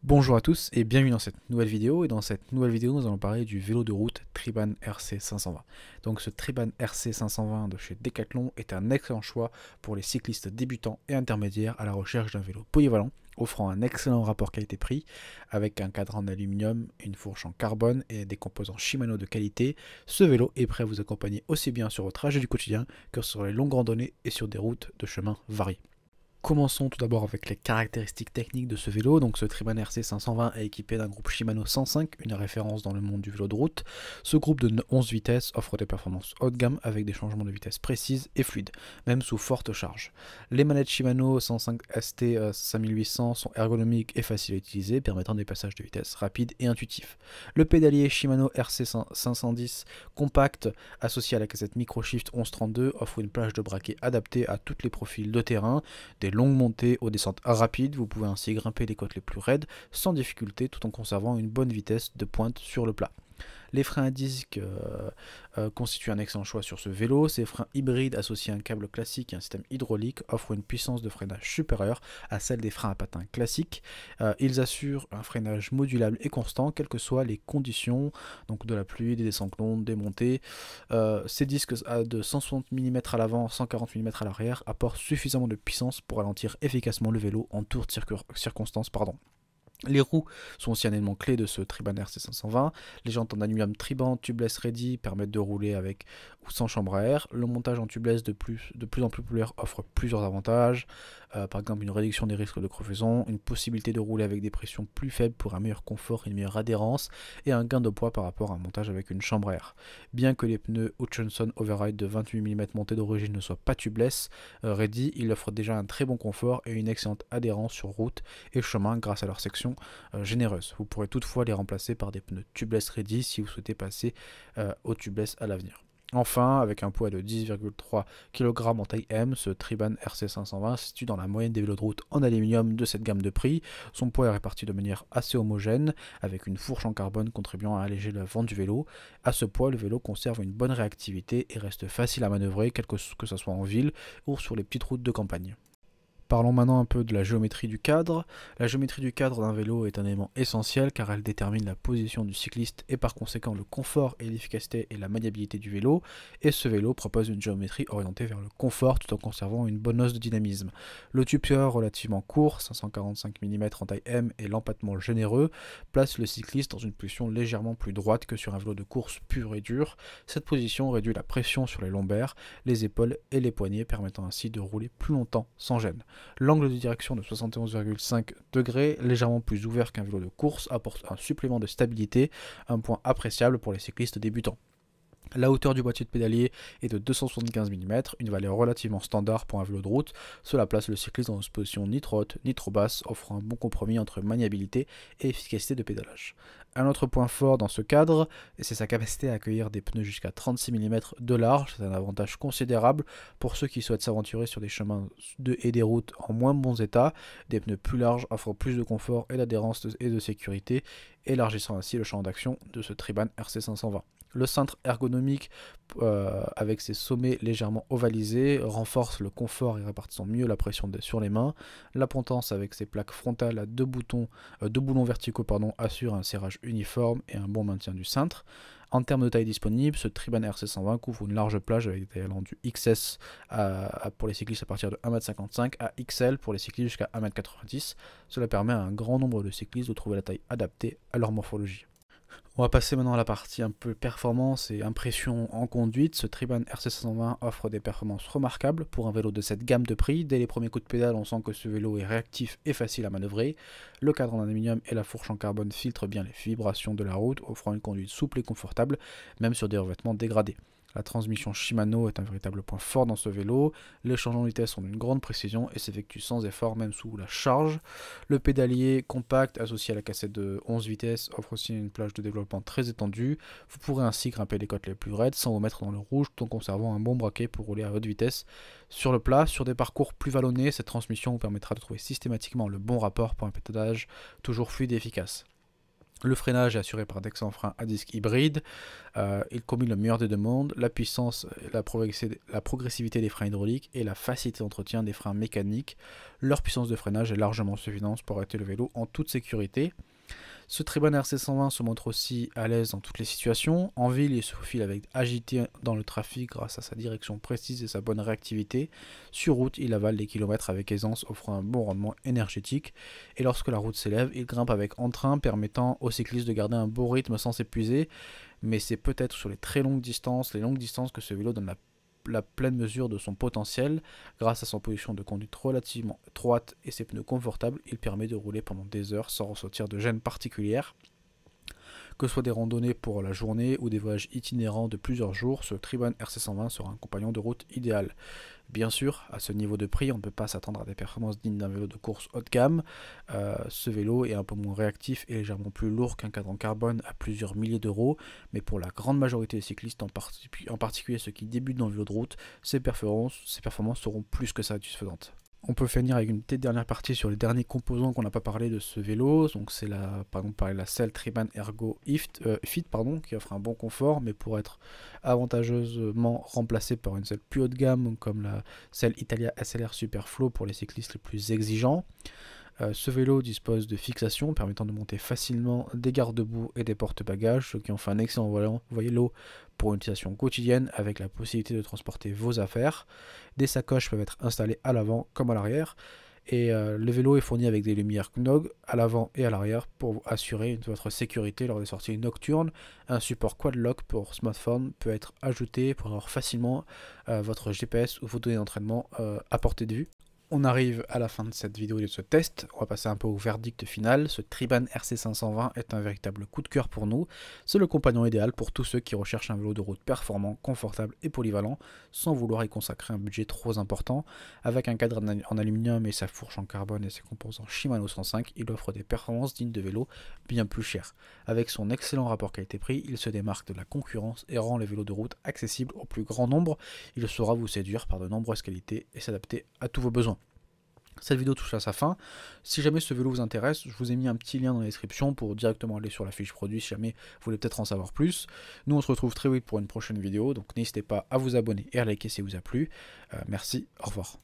Bonjour à tous et bienvenue dans cette nouvelle vidéo. Et dans cette nouvelle vidéo, nous allons parler du vélo de route Triban RC 520. Donc ce Triban RC 520 de chez Decathlon est un excellent choix pour les cyclistes débutants et intermédiaires à la recherche d'un vélo polyvalent, offrant un excellent rapport qualité-prix avec un cadre en aluminium, une fourche en carbone et des composants Shimano de qualité. Ce vélo est prêt à vous accompagner aussi bien sur vos trajets du quotidien que sur les longues randonnées et sur des routes de chemins variés. Commençons tout d'abord avec les caractéristiques techniques de ce vélo. Donc ce Triban RC 520 est équipé d'un groupe Shimano 105, une référence dans le monde du vélo de route. Ce groupe de 11 vitesses offre des performances haut de gamme avec des changements de vitesse précises et fluides, même sous forte charge. Les manettes Shimano 105 ST 5800 sont ergonomiques et faciles à utiliser, permettant des passages de vitesse rapides et intuitifs. Le pédalier Shimano RC 510 compact associé à la cassette Microshift 1132 offre une plage de braquet adaptée à tous les profils de terrain, des longues montées aux descentes rapides. Vous pouvez ainsi grimper les côtes les plus raides sans difficulté tout en conservant une bonne vitesse de pointe sur le plat. Les freins à disque constituent un excellent choix sur ce vélo. Ces freins hybrides associés à un câble classique et un système hydraulique offrent une puissance de freinage supérieure à celle des freins à patins classiques. Ils assurent un freinage modulable et constant, quelles que soient les conditions, donc de la pluie, des descentes longues, des montées. Ces disques de 160 mm à l'avant, 140 mm à l'arrière apportent suffisamment de puissance pour ralentir efficacement le vélo en toutes circonstances. Les roues sont aussi un élément clé de ce Triban RC 520. Les jantes en aluminium Triban Tubeless Ready permettent de rouler avec ou sans chambre à air. Le montage en tubeless de plus en plus populaire offre plusieurs avantages. Par exemple une réduction des risques de crevaison, une possibilité de rouler avec des pressions plus faibles pour un meilleur confort et une meilleure adhérence, et un gain de poids par rapport à un montage avec une chambre à air. Bien que les pneus Hutchinson Override de 28 mm montés d'origine ne soient pas tubeless Ready, ils offrent déjà un très bon confort et une excellente adhérence sur route et chemin grâce à leur section généreuse. Vous pourrez toutefois les remplacer par des pneus tubeless ready si vous souhaitez passer au tubeless à l'avenir. Enfin, avec un poids de 10,3 kg en taille M, ce Triban RC 520 se situe dans la moyenne des vélos de route en aluminium de cette gamme de prix. Son poids est réparti de manière assez homogène, avec une fourche en carbone contribuant à alléger le vent du vélo. À ce poids, le vélo conserve une bonne réactivité et reste facile à manœuvrer, quel que ce soit en ville ou sur les petites routes de campagne. Parlons maintenant un peu de la géométrie du cadre. La géométrie du cadre d'un vélo est un élément essentiel car elle détermine la position du cycliste et par conséquent le confort et l'efficacité et la maniabilité du vélo. Et ce vélo propose une géométrie orientée vers le confort tout en conservant une bonne os de dynamisme. Le tube-tireur relativement court, 545 mm en taille M, et l'empattement généreux place le cycliste dans une position légèrement plus droite que sur un vélo de course pur et dur. Cette position réduit la pression sur les lombaires, les épaules et les poignets, permettant ainsi de rouler plus longtemps sans gêne. L'angle de direction de 71,5 degrés, légèrement plus ouvert qu'un vélo de course, apporte un supplément de stabilité, un point appréciable pour les cyclistes débutants. La hauteur du boîtier de pédalier est de 275 mm, une valeur relativement standard pour un vélo de route. Cela place le cycliste dans une position ni trop haute ni trop basse, offrant un bon compromis entre maniabilité et efficacité de pédalage. Un autre point fort dans ce cadre, c'est sa capacité à accueillir des pneus jusqu'à 36 mm de large. C'est un avantage considérable pour ceux qui souhaitent s'aventurer sur des chemins et des routes en moins bons état. Des pneus plus larges offrent plus de confort et d'adhérence et de sécurité, élargissant ainsi le champ d'action de ce Triban RC 520. Le cintre ergonomique avec ses sommets légèrement ovalisés renforce le confort et répartissant mieux la pression sur les mains. La potence avec ses plaques frontales à deux boulons verticaux assure un serrage uniforme et un bon maintien du cintre. En termes de taille disponible, ce Triban RC 120 couvre une large plage avec des tailles allant du XS pour les cyclistes à partir de 1,55 m à XL pour les cyclistes jusqu'à 1,90 m. Cela permet à un grand nombre de cyclistes de trouver la taille adaptée à leur morphologie. On va passer maintenant à la partie un peu performance et impression en conduite. Ce Triban RC 520 offre des performances remarquables pour un vélo de cette gamme de prix. Dès les premiers coups de pédale, on sent que ce vélo est réactif et facile à manœuvrer. Le cadre en aluminium et la fourche en carbone filtrent bien les vibrations de la route, offrant une conduite souple et confortable, même sur des revêtements dégradés. La transmission Shimano est un véritable point fort dans ce vélo. Les changements de vitesse sont d'une grande précision et s'effectuent sans effort, même sous la charge. Le pédalier compact associé à la cassette de 11 vitesses offre aussi une plage de développement très étendue. Vous pourrez ainsi grimper les côtes les plus raides sans vous mettre dans le rouge tout en conservant un bon braquet pour rouler à haute vitesse sur le plat. Sur des parcours plus vallonnés, cette transmission vous permettra de trouver systématiquement le bon rapport pour un pédalage toujours fluide et efficace. Le freinage est assuré par d'excellents freins à disque hybride. Il combine le meilleur des deux mondes, la puissance, la progressivité des freins hydrauliques et la facilité d'entretien des freins mécaniques. Leur puissance de freinage est largement suffisante pour arrêter le vélo en toute sécurité. Ce Triban RC120 se montre aussi à l'aise dans toutes les situations. En ville, il se faufile avec agilité dans le trafic grâce à sa direction précise et sa bonne réactivité. Sur route, il avale des kilomètres avec aisance, offrant un bon rendement énergétique. Et lorsque la route s'élève, il grimpe avec entrain, permettant aux cyclistes de garder un beau rythme sans s'épuiser. Mais c'est peut-être sur les très longues distances, que ce vélo donne la pleine mesure de son potentiel. Grâce à son position de conduite relativement étroite et ses pneus confortables, il permet de rouler pendant des heures sans ressentir de gêne particulière. Que ce soit des randonnées pour la journée ou des voyages itinérants de plusieurs jours, ce Triban RC120 sera un compagnon de route idéal. Bien sûr, à ce niveau de prix, on ne peut pas s'attendre à des performances dignes d'un vélo de course haut de gamme. Ce vélo est un peu moins réactif et légèrement plus lourd qu'un cadran carbone à plusieurs milliers d'euros, mais pour la grande majorité des cyclistes, en particulier ceux qui débutent dans le vélo de route, ces performances seront plus que satisfaisantes. On peut finir avec une petite dernière partie sur les derniers composants qu'on n'a pas parlé de ce vélo. Donc c'est par exemple la selle Triban Ergo Fit, qui offre un bon confort, mais pour être avantageusement remplacée par une selle plus haut de gamme comme la selle Italia SLR Superflow pour les cyclistes les plus exigeants. Ce vélo dispose de fixations permettant de monter facilement des garde-boue et des porte-bagages, ce qui en fait un excellent vélo pour une utilisation quotidienne avec la possibilité de transporter vos affaires. Des sacoches peuvent être installées à l'avant comme à l'arrière. Et le vélo est fourni avec des lumières Gnog à l'avant et à l'arrière pour assurer votre sécurité lors des sorties nocturnes. Un support quad-lock pour smartphone peut être ajouté pour avoir facilement votre GPS ou vos données d'entraînement à portée de vue. On arrive à la fin de cette vidéo et de ce test, on va passer un peu au verdict final. Ce Triban RC520 est un véritable coup de cœur pour nous. C'est le compagnon idéal pour tous ceux qui recherchent un vélo de route performant, confortable et polyvalent, sans vouloir y consacrer un budget trop important. Avec un cadre en aluminium et sa fourche en carbone et ses composants Shimano 105, il offre des performances dignes de vélos bien plus chers. Avec son excellent rapport qualité-prix, il se démarque de la concurrence et rend les vélos de route accessibles au plus grand nombre. Il saura vous séduire par de nombreuses qualités et s'adapter à tous vos besoins. Cette vidéo touche à sa fin. Si jamais ce vélo vous intéresse, je vous ai mis un petit lien dans la description pour directement aller sur la fiche produit si jamais vous voulez peut-être en savoir plus. Nous on se retrouve très vite pour une prochaine vidéo, donc n'hésitez pas à vous abonner et à liker si vous a plu. Merci, au revoir.